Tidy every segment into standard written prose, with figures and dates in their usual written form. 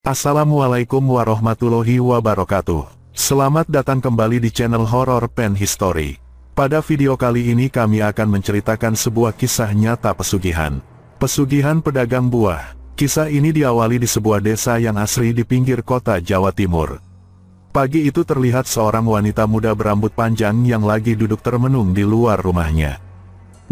Assalamualaikum warahmatullahi wabarakatuh. Selamat datang kembali di channel Horror Pen History. Pada video kali ini kami akan menceritakan sebuah kisah nyata pesugihan. Pesugihan pedagang buah. Kisah ini diawali di sebuah desa yang asri di pinggir kota Jawa Timur. Pagi itu terlihat seorang wanita muda berambut panjang yang lagi duduk termenung di luar rumahnya.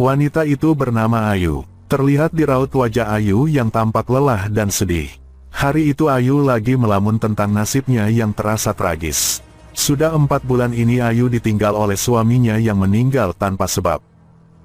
Wanita itu bernama Ayu. Terlihat di raut wajah Ayu yang tampak lelah dan sedih. Hari itu Ayu lagi melamun tentang nasibnya yang terasa tragis. Sudah 4 bulan ini Ayu ditinggal oleh suaminya yang meninggal tanpa sebab.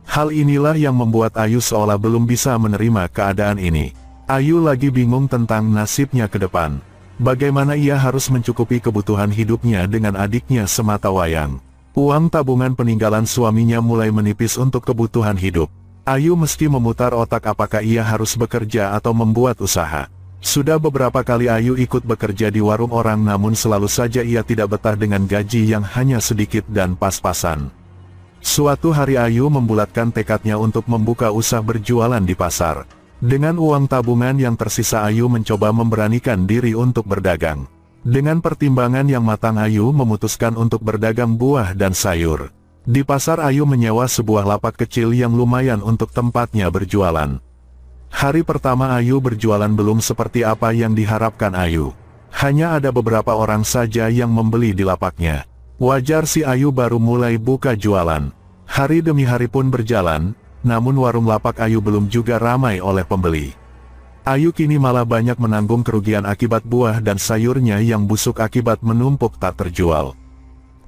Hal inilah yang membuat Ayu seolah belum bisa menerima keadaan ini. Ayu lagi bingung tentang nasibnya ke depan. Bagaimana ia harus mencukupi kebutuhan hidupnya dengan adiknya semata wayang. Uang tabungan peninggalan suaminya mulai menipis untuk kebutuhan hidup. Ayu mesti memutar otak apakah ia harus bekerja atau membuat usaha. Sudah beberapa kali Ayu ikut bekerja di warung orang namun selalu saja ia tidak betah dengan gaji yang hanya sedikit dan pas-pasan. Suatu hari Ayu membulatkan tekadnya untuk membuka usaha berjualan di pasar. Dengan uang tabungan yang tersisa Ayu mencoba memberanikan diri untuk berdagang. Dengan pertimbangan yang matang Ayu memutuskan untuk berdagang buah dan sayur. Di pasar Ayu menyewa sebuah lapak kecil yang lumayan untuk tempatnya berjualan. Hari pertama Ayu berjualan belum seperti apa yang diharapkan Ayu. Hanya ada beberapa orang saja yang membeli di lapaknya. Wajar si Ayu baru mulai buka jualan. Hari demi hari pun berjalan, namun warung lapak Ayu belum juga ramai oleh pembeli. Ayu kini malah banyak menanggung kerugian akibat buah dan sayurnya yang busuk akibat menumpuk tak terjual.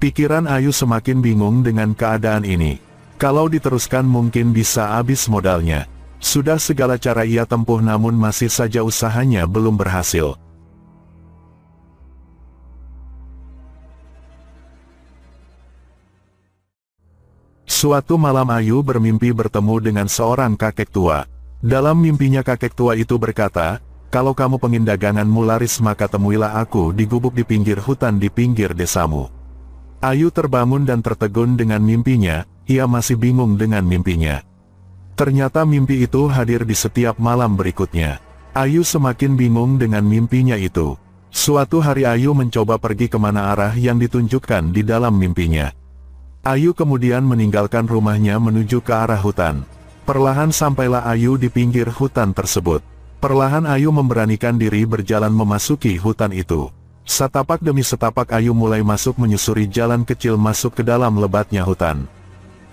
Pikiran Ayu semakin bingung dengan keadaan ini. Kalau diteruskan mungkin bisa habis modalnya. Sudah segala cara ia tempuh namun masih saja usahanya belum berhasil. Suatu malam Ayu bermimpi bertemu dengan seorang kakek tua. Dalam mimpinya kakek tua itu berkata, "Kalau kamu pengin daganganmu laris maka temuilah aku di gubuk di pinggir hutan di pinggir desamu." Ayu terbangun dan tertegun dengan mimpinya, ia masih bingung dengan mimpinya. Ternyata mimpi itu hadir di setiap malam berikutnya. Ayu semakin bingung dengan mimpinya itu. Suatu hari Ayu mencoba pergi kemana arah yang ditunjukkan di dalam mimpinya. Ayu kemudian meninggalkan rumahnya menuju ke arah hutan. Perlahan sampailah Ayu di pinggir hutan tersebut. Perlahan Ayu memberanikan diri berjalan memasuki hutan itu. Setapak demi setapak Ayu mulai masuk menyusuri jalan kecil masuk ke dalam lebatnya hutan.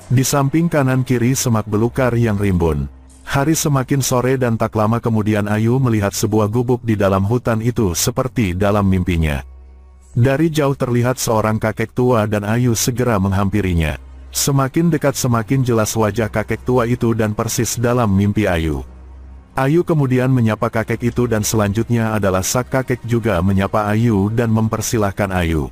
Di samping kanan kiri semak belukar yang rimbun. Hari semakin sore dan tak lama kemudian Ayu melihat sebuah gubuk di dalam hutan itu seperti dalam mimpinya. Dari jauh terlihat seorang kakek tua dan Ayu segera menghampirinya. Semakin dekat semakin jelas wajah kakek tua itu dan persis dalam mimpi Ayu. Ayu kemudian menyapa kakek itu dan selanjutnya adalah sang kakek juga menyapa Ayu dan mempersilahkan Ayu.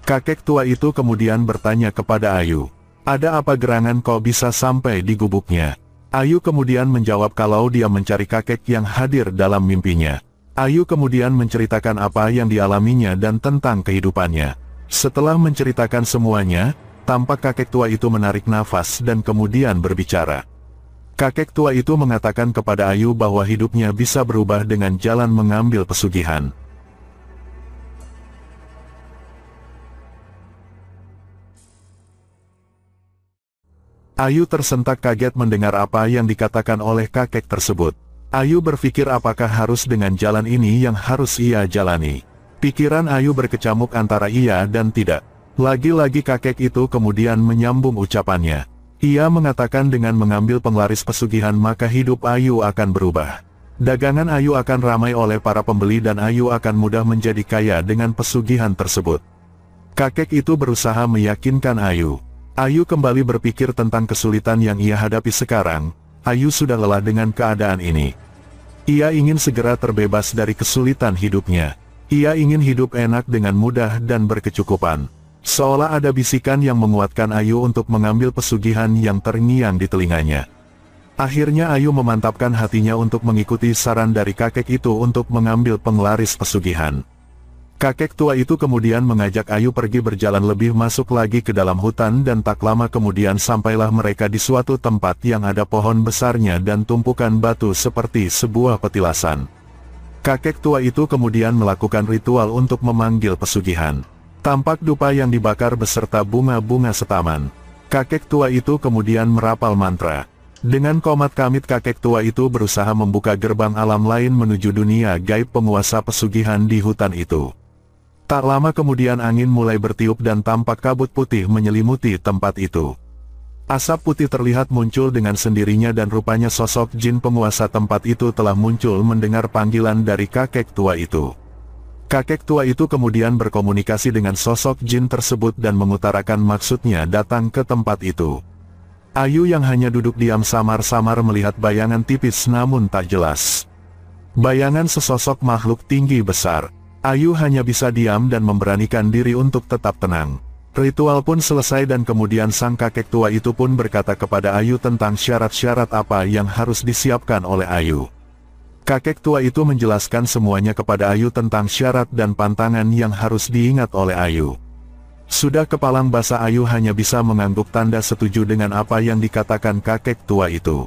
Kakek tua itu kemudian bertanya kepada Ayu, "Ada apa gerangan kau bisa sampai di gubuknya?" Ayu kemudian menjawab kalau dia mencari kakek yang hadir dalam mimpinya. Ayu kemudian menceritakan apa yang dialaminya dan tentang kehidupannya. Setelah menceritakan semuanya, tampak kakek tua itu menarik nafas dan kemudian berbicara. Kakek tua itu mengatakan kepada Ayu bahwa hidupnya bisa berubah dengan jalan mengambil pesugihan. Ayu tersentak kaget mendengar apa yang dikatakan oleh kakek tersebut. Ayu berpikir apakah harus dengan jalan ini yang harus ia jalani. Pikiran Ayu berkecamuk antara iya dan tidak. Lagi-lagi kakek itu kemudian menyambung ucapannya. Ia mengatakan dengan mengambil penglaris pesugihan maka hidup Ayu akan berubah. Dagangan Ayu akan ramai oleh para pembeli dan Ayu akan mudah menjadi kaya dengan pesugihan tersebut. Kakek itu berusaha meyakinkan Ayu. Ayu kembali berpikir tentang kesulitan yang ia hadapi sekarang. Ayu sudah lelah dengan keadaan ini. Ia ingin segera terbebas dari kesulitan hidupnya. Ia ingin hidup enak dengan mudah dan berkecukupan. Seolah ada bisikan yang menguatkan Ayu untuk mengambil pesugihan yang terngiang di telinganya. Akhirnya Ayu memantapkan hatinya untuk mengikuti saran dari kakek itu untuk mengambil penglaris pesugihan. Kakek tua itu kemudian mengajak Ayu pergi berjalan lebih masuk lagi ke dalam hutan dan tak lama kemudian sampailah mereka di suatu tempat yang ada pohon besarnya dan tumpukan batu seperti sebuah petilasan. Kakek tua itu kemudian melakukan ritual untuk memanggil pesugihan. Tampak dupa yang dibakar beserta bunga-bunga setaman. Kakek tua itu kemudian merapal mantra. Dengan komat kamit kakek tua itu berusaha membuka gerbang alam lain menuju dunia gaib penguasa pesugihan di hutan itu. Tak lama kemudian angin mulai bertiup dan tampak kabut putih menyelimuti tempat itu. Asap putih terlihat muncul dengan sendirinya dan rupanya sosok jin penguasa tempat itu telah muncul mendengar panggilan dari kakek tua itu. Kakek tua itu kemudian berkomunikasi dengan sosok jin tersebut dan mengutarakan maksudnya datang ke tempat itu. Ayu yang hanya duduk diam samar-samar melihat bayangan tipis namun tak jelas. Bayangan sesosok makhluk tinggi besar. Ayu hanya bisa diam dan memberanikan diri untuk tetap tenang. Ritual pun selesai dan kemudian sang kakek tua itu pun berkata kepada Ayu tentang syarat-syarat apa yang harus disiapkan oleh Ayu. Kakek tua itu menjelaskan semuanya kepada Ayu tentang syarat dan pantangan yang harus diingat oleh Ayu. Sudah kepalang basa Ayu hanya bisa mengangguk tanda setuju dengan apa yang dikatakan kakek tua itu.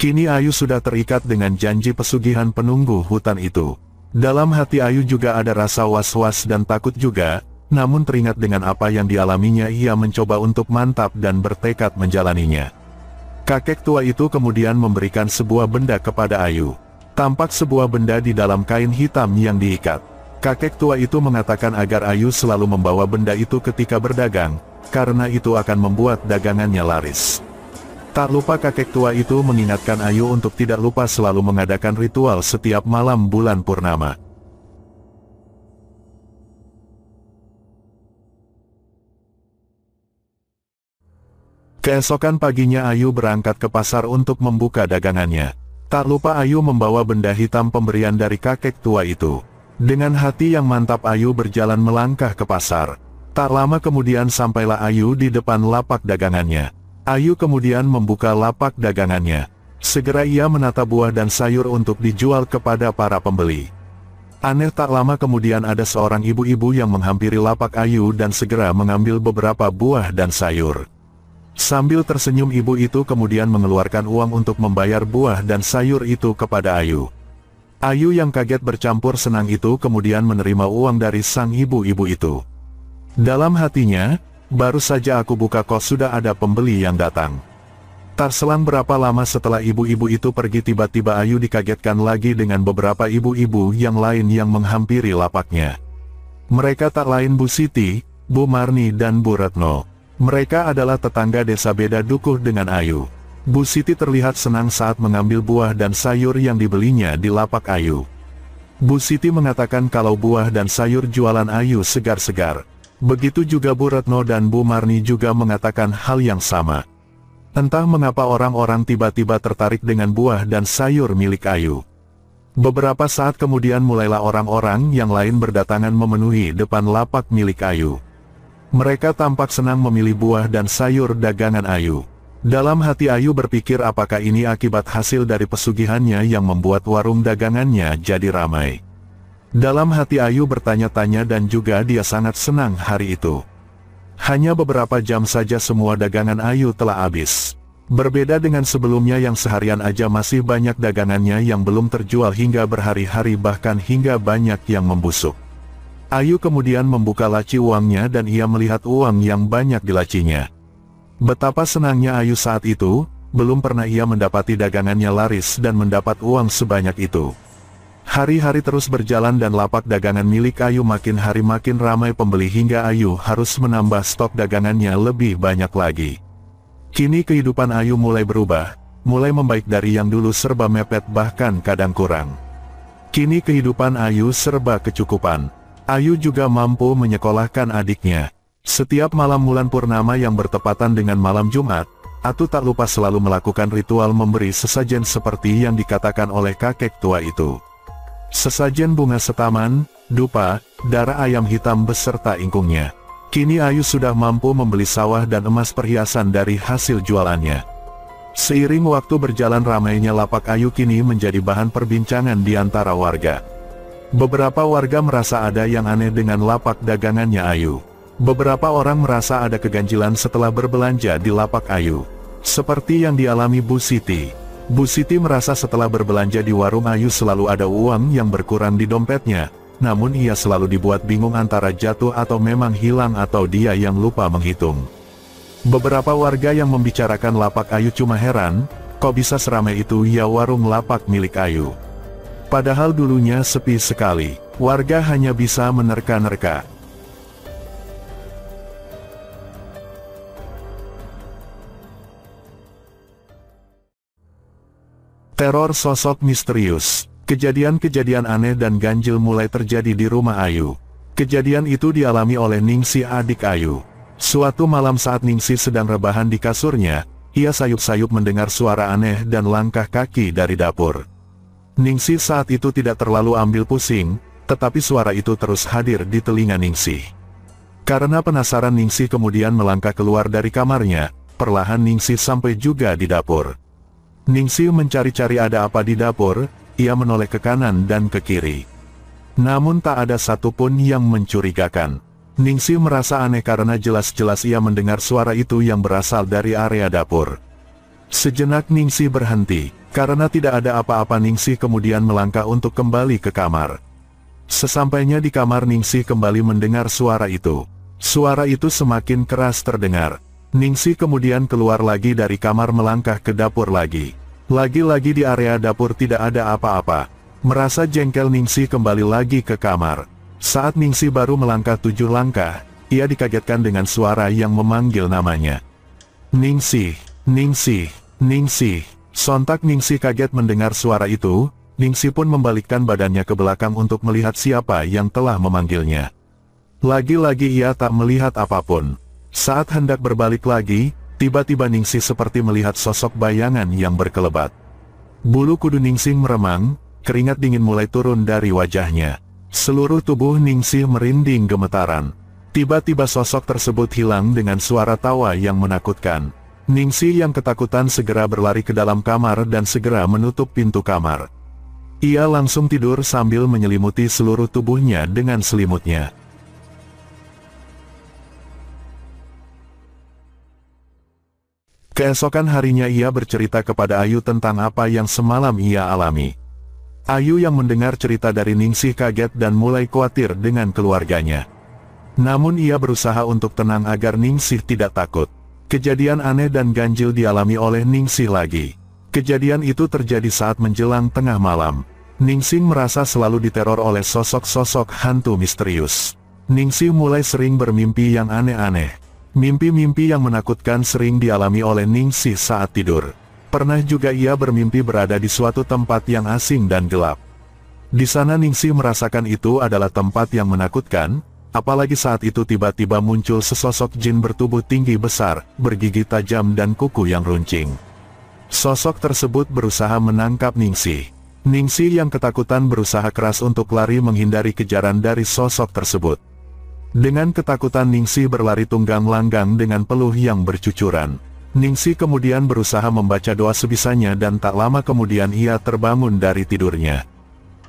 Kini Ayu sudah terikat dengan janji pesugihan penunggu hutan itu. Dalam hati Ayu juga ada rasa was-was dan takut juga, namun teringat dengan apa yang dialaminya ia mencoba untuk mantap dan bertekad menjalaninya. Kakek tua itu kemudian memberikan sebuah benda kepada Ayu. Tampak sebuah benda di dalam kain hitam yang diikat. Kakek tua itu mengatakan agar Ayu selalu membawa benda itu ketika berdagang, karena itu akan membuat dagangannya laris. Tak lupa kakek tua itu mengingatkan Ayu untuk tidak lupa selalu mengadakan ritual setiap malam bulan purnama. Keesokan paginya Ayu berangkat ke pasar untuk membuka dagangannya. Tak lupa Ayu membawa benda hitam pemberian dari kakek tua itu. Dengan hati yang mantap Ayu berjalan melangkah ke pasar. Tak lama kemudian sampailah Ayu di depan lapak dagangannya. Ayu kemudian membuka lapak dagangannya. Segera ia menata buah dan sayur untuk dijual kepada para pembeli. Aneh tak lama kemudian ada seorang ibu-ibu yang menghampiri lapak Ayu dan segera mengambil beberapa buah dan sayur. Sambil tersenyum ibu itu kemudian mengeluarkan uang untuk membayar buah dan sayur itu kepada Ayu. Ayu yang kaget bercampur senang itu kemudian menerima uang dari sang ibu-ibu itu. Dalam hatinya, baru saja aku buka kok sudah ada pembeli yang datang. Tak selang berapa lama setelah ibu-ibu itu pergi tiba-tiba Ayu dikagetkan lagi dengan beberapa ibu-ibu yang lain yang menghampiri lapaknya. Mereka tak lain Bu Siti, Bu Marni dan Bu Retno. Mereka adalah tetangga desa beda dukuh dengan Ayu. Bu Siti terlihat senang saat mengambil buah dan sayur yang dibelinya di lapak Ayu. Bu Siti mengatakan kalau buah dan sayur jualan Ayu segar-segar. Begitu juga Bu Retno dan Bu Marni juga mengatakan hal yang sama. Entah mengapa orang-orang tiba-tiba tertarik dengan buah dan sayur milik Ayu. Beberapa saat kemudian mulailah orang-orang yang lain berdatangan memenuhi depan lapak milik Ayu. Mereka tampak senang memilih buah dan sayur dagangan Ayu. Dalam hati Ayu berpikir apakah ini akibat hasil dari pesugihannya yang membuat warung dagangannya jadi ramai. Dalam hati Ayu bertanya-tanya dan juga dia sangat senang hari itu. Hanya beberapa jam saja semua dagangan Ayu telah habis. Berbeda dengan sebelumnya yang seharian aja masih banyak dagangannya yang belum terjual hingga berhari-hari bahkan hingga banyak yang membusuk. Ayu kemudian membuka laci uangnya dan ia melihat uang yang banyak di lacinya. Betapa senangnya Ayu saat itu, belum pernah ia mendapati dagangannya laris dan mendapat uang sebanyak itu. Hari-hari terus berjalan dan lapak dagangan milik Ayu makin hari makin ramai pembeli hingga Ayu harus menambah stok dagangannya lebih banyak lagi. Kini kehidupan Ayu mulai berubah, mulai membaik dari yang dulu serba mepet bahkan kadang kurang. Kini kehidupan Ayu serba kecukupan. Ayu juga mampu menyekolahkan adiknya. Setiap malam bulan purnama yang bertepatan dengan malam Jumat, Atu tak lupa selalu melakukan ritual memberi sesajen seperti yang dikatakan oleh kakek tua itu. Sesajen bunga setaman, dupa, darah ayam hitam beserta ingkungnya. Kini Ayu sudah mampu membeli sawah dan emas perhiasan dari hasil jualannya. Seiring waktu berjalan ramainya lapak Ayu kini menjadi bahan perbincangan di antara warga. Beberapa warga merasa ada yang aneh dengan lapak dagangannya Ayu. Beberapa orang merasa ada keganjilan setelah berbelanja di lapak Ayu. Seperti yang dialami Bu Siti. Bu Siti merasa setelah berbelanja di warung Ayu selalu ada uang yang berkurang di dompetnya, namun ia selalu dibuat bingung antara jatuh atau memang hilang atau dia yang lupa menghitung. Beberapa warga yang membicarakan lapak Ayu cuma heran, kok bisa seramai itu ya warung lapak milik Ayu. Padahal dulunya sepi sekali, warga hanya bisa menerka-nerka. Teror sosok misterius. Kejadian-kejadian aneh dan ganjil mulai terjadi di rumah Ayu. Kejadian itu dialami oleh Ningsih, adik Ayu. Suatu malam saat Ningsih sedang rebahan di kasurnya, ia sayup-sayup mendengar suara aneh dan langkah kaki dari dapur. Ningsih saat itu tidak terlalu ambil pusing, tetapi suara itu terus hadir di telinga Ningsih. Karena penasaran, Ningsih kemudian melangkah keluar dari kamarnya. Perlahan Ningsih sampai juga di dapur. Ningsih mencari-cari ada apa di dapur, ia menoleh ke kanan dan ke kiri. Namun tak ada satupun yang mencurigakan. Ningsih merasa aneh karena jelas-jelas ia mendengar suara itu yang berasal dari area dapur. Sejenak Ningsih berhenti, karena tidak ada apa-apa. Ningsih kemudian melangkah untuk kembali ke kamar. Sesampainya di kamar, Ningsih kembali mendengar suara itu. Suara itu semakin keras terdengar. Ningsih kemudian keluar lagi dari kamar melangkah ke dapur lagi. Lagi-lagi di area dapur tidak ada apa-apa. Merasa jengkel, Ningsih kembali lagi ke kamar. Saat Ningsih baru melangkah 7 langkah, ia dikagetkan dengan suara yang memanggil namanya. Ningsih, Ningsih, Ningsih. Sontak Ningsih kaget mendengar suara itu. Ningsih pun membalikkan badannya ke belakang untuk melihat siapa yang telah memanggilnya. Lagi-lagi ia tak melihat apapun. Saat hendak berbalik lagi, tiba-tiba Ningsih seperti melihat sosok bayangan yang berkelebat. Bulu kudu Ningsih meremang, keringat dingin mulai turun dari wajahnya. Seluruh tubuh Ningsih merinding gemetaran. Tiba-tiba sosok tersebut hilang dengan suara tawa yang menakutkan. Ningsih yang ketakutan segera berlari ke dalam kamar dan segera menutup pintu kamar. Ia langsung tidur sambil menyelimuti seluruh tubuhnya dengan selimutnya. Keesokan harinya ia bercerita kepada Ayu tentang apa yang semalam ia alami. Ayu yang mendengar cerita dari Ningsih kaget dan mulai khawatir dengan keluarganya. Namun ia berusaha untuk tenang agar Ningsih tidak takut. Kejadian aneh dan ganjil dialami oleh Ningsih lagi. Kejadian itu terjadi saat menjelang tengah malam. Ningsih merasa selalu diteror oleh sosok-sosok hantu misterius. Ningsih mulai sering bermimpi yang aneh-aneh. Mimpi-mimpi yang menakutkan sering dialami oleh Ningsih saat tidur. Pernah juga ia bermimpi berada di suatu tempat yang asing dan gelap. Di sana Ningsih merasakan itu adalah tempat yang menakutkan, apalagi saat itu tiba-tiba muncul sesosok jin bertubuh tinggi besar, bergigi tajam dan kuku yang runcing. Sosok tersebut berusaha menangkap Ningsih. Ningsih yang ketakutan berusaha keras untuk lari menghindari kejaran dari sosok tersebut. Dengan ketakutan Ningsih berlari tunggang-langgang dengan peluh yang bercucuran. Ningsih kemudian berusaha membaca doa sebisanya dan tak lama kemudian ia terbangun dari tidurnya.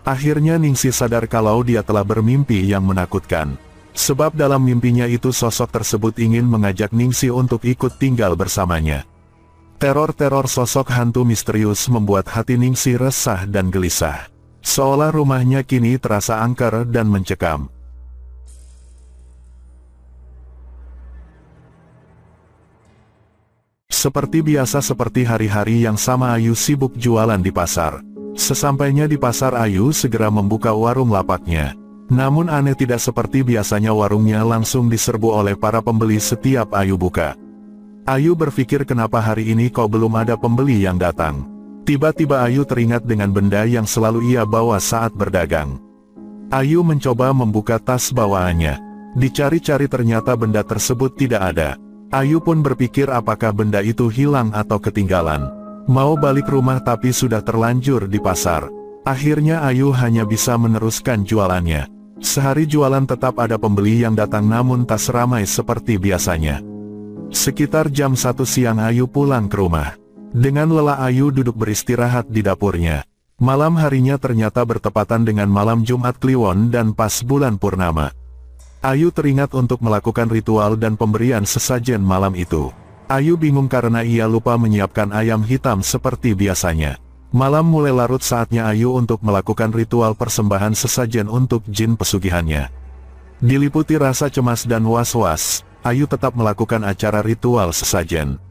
Akhirnya Ningsih sadar kalau dia telah bermimpi yang menakutkan. Sebab dalam mimpinya itu sosok tersebut ingin mengajak Ningsih untuk ikut tinggal bersamanya. Teror-teror sosok hantu misterius membuat hati Ningsih resah dan gelisah. Seolah rumahnya kini terasa angker dan mencekam. Seperti biasa, seperti hari-hari yang sama, Ayu sibuk jualan di pasar. Sesampainya di pasar, Ayu segera membuka warung lapaknya. Namun aneh, tidak seperti biasanya warungnya langsung diserbu oleh para pembeli setiap Ayu buka. Ayu berpikir kenapa hari ini kok belum ada pembeli yang datang. Tiba-tiba Ayu teringat dengan benda yang selalu ia bawa saat berdagang. Ayu mencoba membuka tas bawaannya. Dicari-cari ternyata benda tersebut tidak ada. Ayu pun berpikir apakah benda itu hilang atau ketinggalan. Mau balik rumah tapi sudah terlanjur di pasar. Akhirnya Ayu hanya bisa meneruskan jualannya. Sehari jualan tetap ada pembeli yang datang namun tak seramai seperti biasanya. Sekitar jam 1 siang Ayu pulang ke rumah. Dengan lelah Ayu duduk beristirahat di dapurnya. Malam harinya ternyata bertepatan dengan malam Jumat Kliwon dan pas bulan purnama. Ayu teringat untuk melakukan ritual dan pemberian sesajen malam itu. Ayu bingung karena ia lupa menyiapkan ayam hitam seperti biasanya. Malam mulai larut, saatnya Ayu untuk melakukan ritual persembahan sesajen untuk jin pesugihannya. Diliputi rasa cemas dan was-was, Ayu tetap melakukan acara ritual sesajen.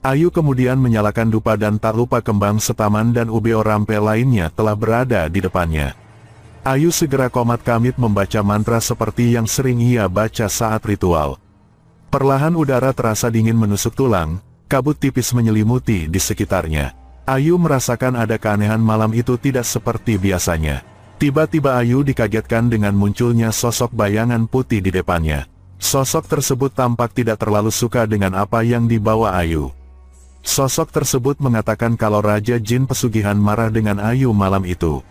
Ayu kemudian menyalakan dupa dan tak lupa kembang setaman dan ube orampe lainnya telah berada di depannya. Ayu segera komat kamit membaca mantra seperti yang sering ia baca saat ritual. Perlahan udara terasa dingin menusuk tulang, kabut tipis menyelimuti di sekitarnya. Ayu merasakan ada keanehan malam itu tidak seperti biasanya. Tiba-tiba Ayu dikagetkan dengan munculnya sosok bayangan putih di depannya. Sosok tersebut tampak tidak terlalu suka dengan apa yang dibawa Ayu. Sosok tersebut mengatakan kalau Raja Jin Pesugihan marah dengan Ayu malam itu.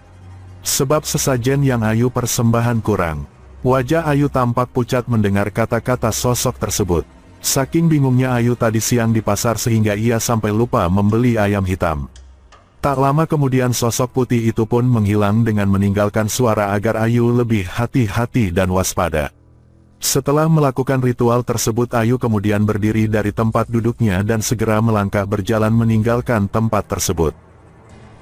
Sebab sesajen yang Ayu persembahan kurang. Wajah Ayu tampak pucat mendengar kata-kata sosok tersebut. Saking bingungnya Ayu tadi siang di pasar sehingga ia sampai lupa membeli ayam hitam. Tak lama kemudian sosok putih itu pun menghilang dengan meninggalkan suara agar Ayu lebih hati-hati dan waspada. Setelah melakukan ritual tersebut, Ayu kemudian berdiri dari tempat duduknya dan segera melangkah berjalan meninggalkan tempat tersebut.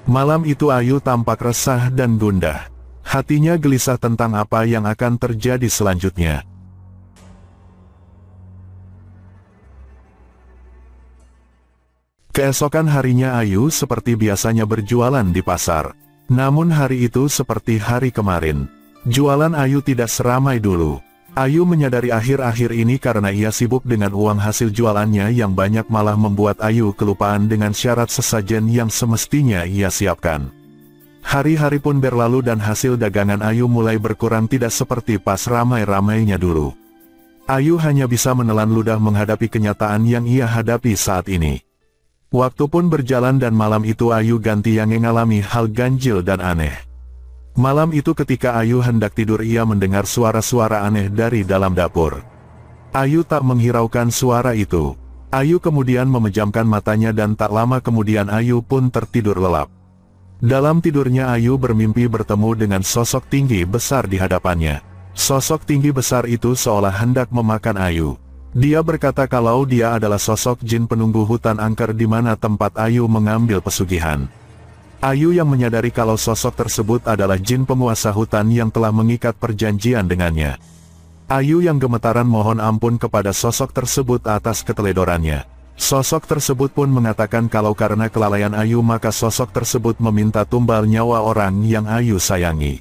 Malam itu Ayu tampak resah dan gundah. Hatinya gelisah tentang apa yang akan terjadi selanjutnya. Keesokan harinya Ayu seperti biasanya berjualan di pasar. Namun hari itu seperti hari kemarin. Jualan Ayu tidak seramai dulu. Ayu menyadari akhir-akhir ini karena ia sibuk dengan uang hasil jualannya yang banyak malah membuat Ayu kelupaan dengan syarat sesajen yang semestinya ia siapkan. Hari-hari pun berlalu dan hasil dagangan Ayu mulai berkurang, tidak seperti pas ramai-ramainya dulu. Ayu hanya bisa menelan ludah menghadapi kenyataan yang ia hadapi saat ini. Waktu pun berjalan dan malam itu Ayu ganti yang mengalami hal ganjil dan aneh. Malam itu ketika Ayu hendak tidur ia mendengar suara-suara aneh dari dalam dapur. Ayu tak menghiraukan suara itu. Ayu kemudian memejamkan matanya dan tak lama kemudian Ayu pun tertidur lelap. Dalam tidurnya Ayu bermimpi bertemu dengan sosok tinggi besar di hadapannya. Sosok tinggi besar itu seolah hendak memakan Ayu. Dia berkata kalau dia adalah sosok jin penunggu hutan angker di mana tempat Ayu mengambil pesugihan. Ayu yang menyadari kalau sosok tersebut adalah jin penguasa hutan yang telah mengikat perjanjian dengannya. Ayu yang gemetaran mohon ampun kepada sosok tersebut atas keteledorannya. Sosok tersebut pun mengatakan kalau karena kelalaian Ayu maka sosok tersebut meminta tumbal nyawa orang yang Ayu sayangi.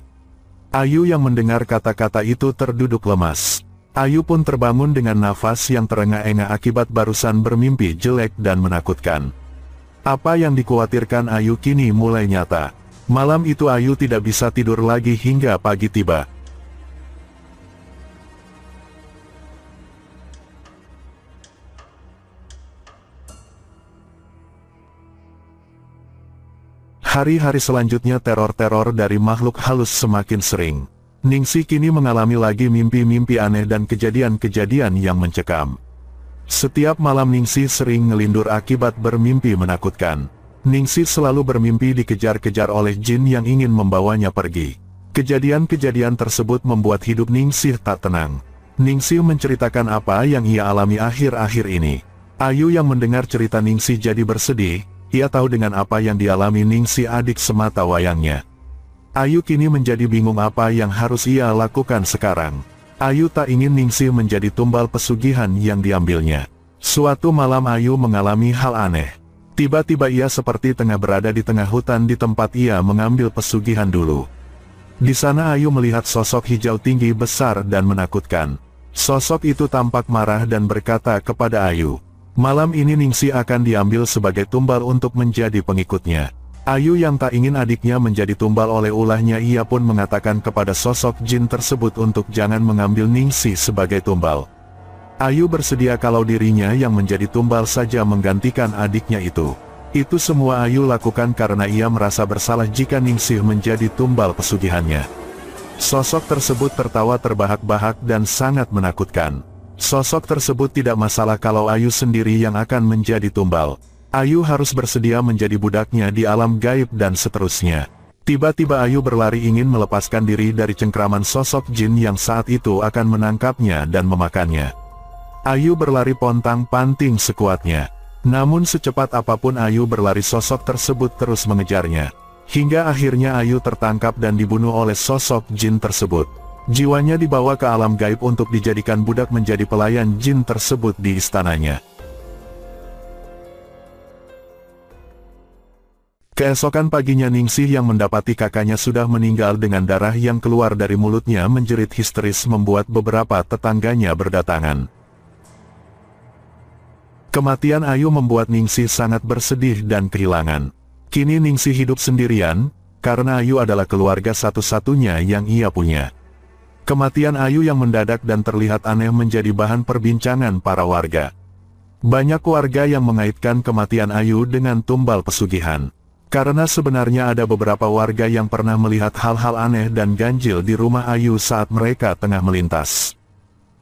Ayu yang mendengar kata-kata itu terduduk lemas. Ayu pun terbangun dengan nafas yang terengah-engah akibat barusan bermimpi jelek dan menakutkan. Apa yang dikhawatirkan Ayu kini mulai nyata. Malam itu Ayu tidak bisa tidur lagi hingga pagi tiba. Hari-hari selanjutnya teror-teror dari makhluk halus semakin sering. Ningsih kini mengalami lagi mimpi-mimpi aneh dan kejadian-kejadian yang mencekam. Setiap malam Ningsih sering ngelindur akibat bermimpi menakutkan. Ningsih selalu bermimpi dikejar-kejar oleh jin yang ingin membawanya pergi. Kejadian-kejadian tersebut membuat hidup Ningsih tak tenang. Ningsih menceritakan apa yang ia alami akhir-akhir ini. Ayu yang mendengar cerita Ningsih jadi bersedih. Ia tahu dengan apa yang dialami Ningsih adik semata wayangnya. Ayu kini menjadi bingung apa yang harus ia lakukan sekarang. Ayu tak ingin Ningsih menjadi tumbal pesugihan yang diambilnya. Suatu malam Ayu mengalami hal aneh. Tiba-tiba ia seperti tengah berada di tengah hutan di tempat ia mengambil pesugihan dulu. Di sana Ayu melihat sosok hijau tinggi besar dan menakutkan. Sosok itu tampak marah dan berkata kepada Ayu, malam ini Ningsih akan diambil sebagai tumbal untuk menjadi pengikutnya. Ayu yang tak ingin adiknya menjadi tumbal oleh ulahnya ia pun mengatakan kepada sosok jin tersebut untuk jangan mengambil Ningsih sebagai tumbal. Ayu bersedia kalau dirinya yang menjadi tumbal saja menggantikan adiknya itu. Itu semua Ayu lakukan karena ia merasa bersalah jika Ningsih menjadi tumbal pesugihannya. Sosok tersebut tertawa terbahak-bahak dan sangat menakutkan. Sosok tersebut tidak masalah kalau Ayu sendiri yang akan menjadi tumbal. Ayu harus bersedia menjadi budaknya di alam gaib dan seterusnya. Tiba-tiba Ayu berlari ingin melepaskan diri dari cengkraman sosok jin yang saat itu akan menangkapnya dan memakannya. Ayu berlari pontang-panting sekuatnya. Namun secepat apapun Ayu berlari, sosok tersebut terus mengejarnya. Hingga akhirnya Ayu tertangkap dan dibunuh oleh sosok jin tersebut. Jiwanya dibawa ke alam gaib untuk dijadikan budak menjadi pelayan jin tersebut di istananya. Keesokan paginya Ningsih yang mendapati kakaknya sudah meninggal dengan darah yang keluar dari mulutnya menjerit histeris membuat beberapa tetangganya berdatangan. Kematian Ayu membuat Ningsih sangat bersedih dan kehilangan. Kini Ningsih hidup sendirian, karena Ayu adalah keluarga satu-satunya yang ia punya. Kematian Ayu yang mendadak dan terlihat aneh menjadi bahan perbincangan para warga. Banyak warga yang mengaitkan kematian Ayu dengan tumbal pesugihan. Karena sebenarnya ada beberapa warga yang pernah melihat hal-hal aneh dan ganjil di rumah Ayu saat mereka tengah melintas.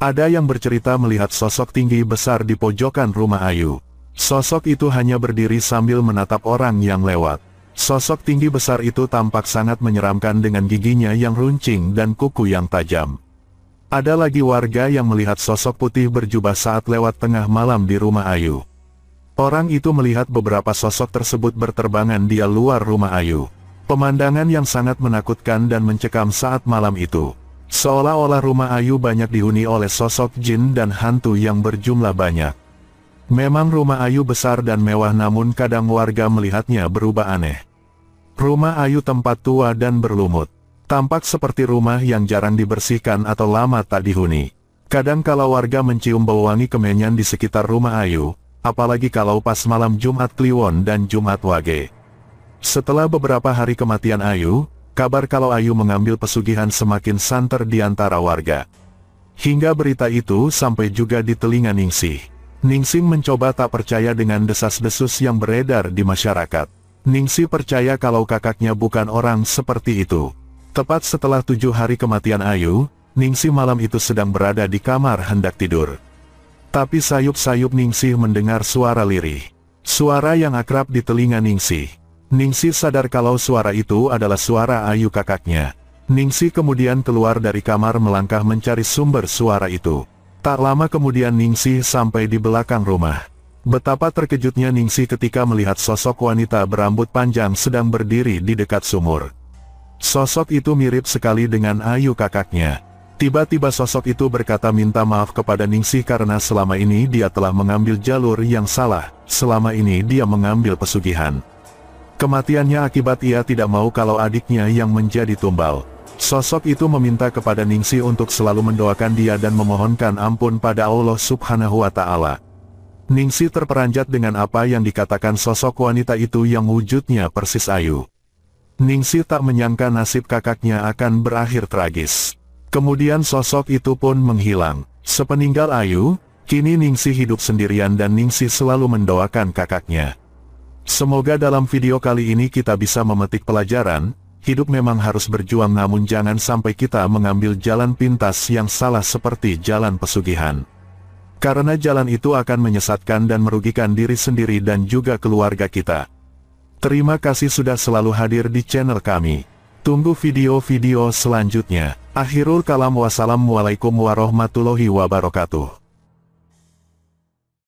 Ada yang bercerita melihat sosok tinggi besar di pojokan rumah Ayu. Sosok itu hanya berdiri sambil menatap orang yang lewat. Sosok tinggi besar itu tampak sangat menyeramkan dengan giginya yang runcing dan kuku yang tajam. Ada lagi warga yang melihat sosok putih berjubah saat lewat tengah malam di rumah Ayu. Orang itu melihat beberapa sosok tersebut berterbangan di luar rumah Ayu. Pemandangan yang sangat menakutkan dan mencekam saat malam itu. Seolah-olah rumah Ayu banyak dihuni oleh sosok jin dan hantu yang berjumlah banyak. Memang rumah Ayu besar dan mewah, namun kadang warga melihatnya berubah aneh. Rumah Ayu tempat tua dan berlumut. Tampak seperti rumah yang jarang dibersihkan atau lama tak dihuni. Kadang kala warga mencium bau wangi kemenyan di sekitar rumah Ayu, apalagi kalau pas malam Jumat Kliwon dan Jumat Wage. Setelah beberapa hari kematian Ayu, kabar kalau Ayu mengambil pesugihan semakin santer di antara warga. Hingga berita itu sampai juga di telinga Ningsih. Ningsih mencoba tak percaya dengan desas-desus yang beredar di masyarakat. Ningsih percaya kalau kakaknya bukan orang seperti itu. Tepat setelah 7 hari kematian Ayu, Ningsih malam itu sedang berada di kamar hendak tidur. Tapi sayup-sayup Ningsih mendengar suara lirih. Suara yang akrab di telinga Ningsih. Ningsih sadar kalau suara itu adalah suara Ayu kakaknya. Ningsih kemudian keluar dari kamar melangkah mencari sumber suara itu. Tak lama kemudian Ningsih sampai di belakang rumah. Betapa terkejutnya Ningsih ketika melihat sosok wanita berambut panjang sedang berdiri di dekat sumur. Sosok itu mirip sekali dengan Ayu kakaknya. Tiba-tiba sosok itu berkata minta maaf kepada Ningsih karena selama ini dia telah mengambil jalur yang salah. Selama ini dia mengambil pesugihan. Kematiannya akibat ia tidak mau kalau adiknya yang menjadi tumbal. Sosok itu meminta kepada Ningsih untuk selalu mendoakan dia dan memohonkan ampun pada Allah Subhanahu wa Ta'ala. Ningsih terperanjat dengan apa yang dikatakan sosok wanita itu yang wujudnya persis Ayu. Ningsih tak menyangka nasib kakaknya akan berakhir tragis. Kemudian sosok itu pun menghilang. Sepeninggal Ayu, kini Ningsih hidup sendirian dan Ningsih selalu mendoakan kakaknya. Semoga dalam video kali ini kita bisa memetik pelajaran, hidup memang harus berjuang namun jangan sampai kita mengambil jalan pintas yang salah seperti jalan pesugihan. Karena jalan itu akan menyesatkan dan merugikan diri sendiri dan juga keluarga kita. Terima kasih sudah selalu hadir di channel kami. Tunggu video-video selanjutnya. Akhirul kalam, wassalamualaikum warahmatullahi wabarakatuh.